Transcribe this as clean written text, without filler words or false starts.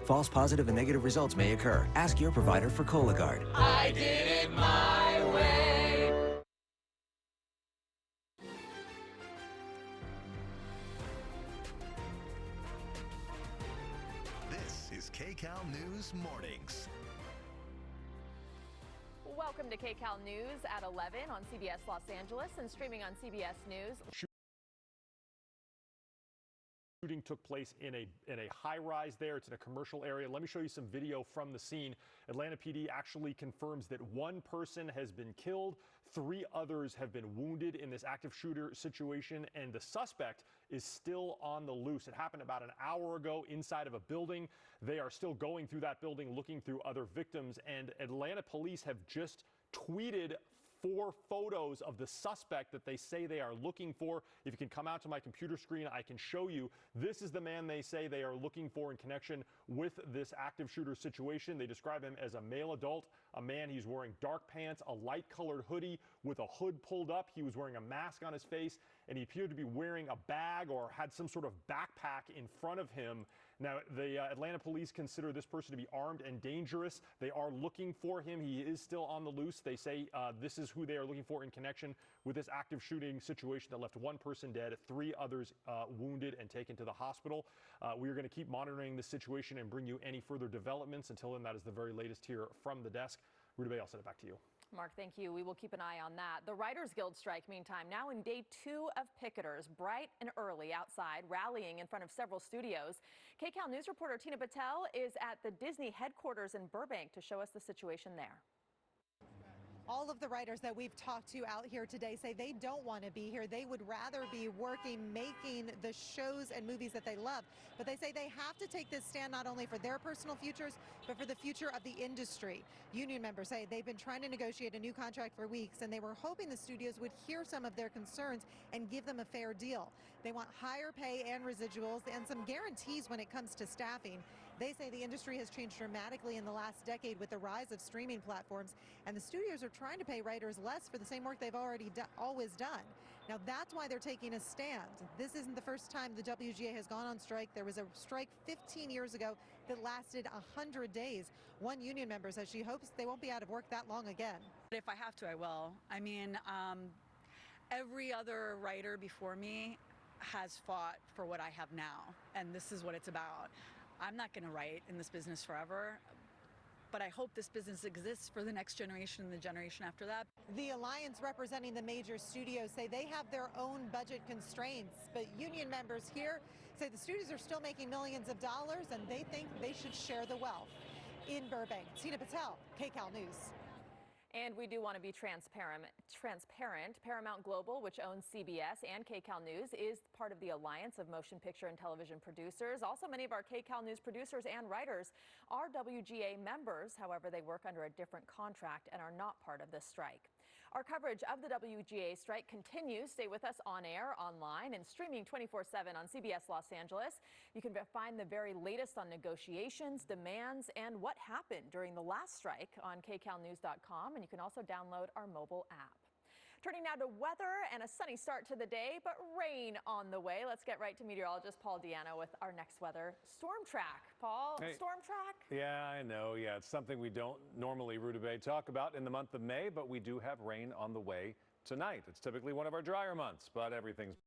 False positive and negative results may occur. Ask your provider for Cologuard. I did it my way. This is KCAL News Mornings. Welcome to KCAL News at 11 on CBS Los Angeles and streaming on CBS News. Shooting took place in a high-rise there. It's in a commercial area. Let me show you some video from the scene. Atlanta PD actually confirms that one person has been killed, 3 others have been wounded in this active shooter situation, and the suspect is still on the loose. It happened about an hour ago inside of a building. They are still going through that building, looking through other victims, and Atlanta police have just tweeted 4 photos of the suspect that they say they are looking for. If you can come out to my computer screen, I can show you. This is the man they say they are looking for in connection with this active shooter situation. They describe him as a male adult, a man. He's wearing dark pants, a light colored hoodie with a hood pulled up. He was wearing a mask on his face, and he appeared to be wearing a bag or had some sort of backpack in front of him. Now, the Atlanta police consider this person to be armed and dangerous. They are looking for him. He is still on the loose. They say this is who they are looking for in connection with this active shooting situation that left 1 person dead, 3 others wounded and taken to the hospital. We are going to keep monitoring this situation and bring you any further developments. Until then, that is the very latest here from the desk. Ruta Bay, I'll send it back to you. Mark, thank you. We will keep an eye on that. The Writers Guild strike, meantime, now in day 2 of picketers, bright and early outside, rallying in front of several studios. KCAL News reporter Tina Patel is at the Disney headquarters in Burbank to show us the situation there. All of the writers that we've talked to out here today say they don't want to be here. They would rather be working, making the shows and movies that they love. But they say they have to take this stand not only for their personal futures, but for the future of the industry. Union members say they've been trying to negotiate a new contract for weeks, and they were hoping the studios would hear some of their concerns and give them a fair deal. They want higher pay and residuals and some guarantees when it comes to staffing. They say the industry has changed dramatically in the last decade with the rise of streaming platforms, and the studios are trying to pay writers less for the same work they've always done. Now, that's why they're taking a stand. This isn't the first time the WGA has gone on strike. There was a strike 15 years ago that lasted 100 days. One union member says she hopes they won't be out of work that long again. If I have to, I will. I mean, every other writer before me has fought for what I have now, and this is what it's about. I'm not going to write in this business forever, but I hope this business exists for the next generation and the generation after that. The alliance representing the major studios say they have their own budget constraints, but union members here say the studios are still making millions of dollars and they think they should share the wealth. In Burbank, Tina Patel, KCAL News. And we do want to be transparent. Paramount Global, which owns CBS and KCAL News, is part of the Alliance of Motion Picture and Television Producers. Also, many of our KCAL News producers and writers are WGA members. However, they work under a different contract and are not part of this strike. Our coverage of the WGA strike continues. Stay with us on air, online, and streaming 24/7 on CBS Los Angeles. You can find the very latest on negotiations, demands, and what happened during the last strike on KCALnews.com, and you can also download our mobile app. Turning now to weather and a sunny start to the day, but rain on the way. Let's get right to meteorologist Paul Diano with our next weather storm track. Paul, hey. Storm track? Yeah, I know. Yeah, it's something we don't normally, Ruta Bay, talk about in the month of May, but we do have rain on the way tonight. It's typically one of our drier months, but everything's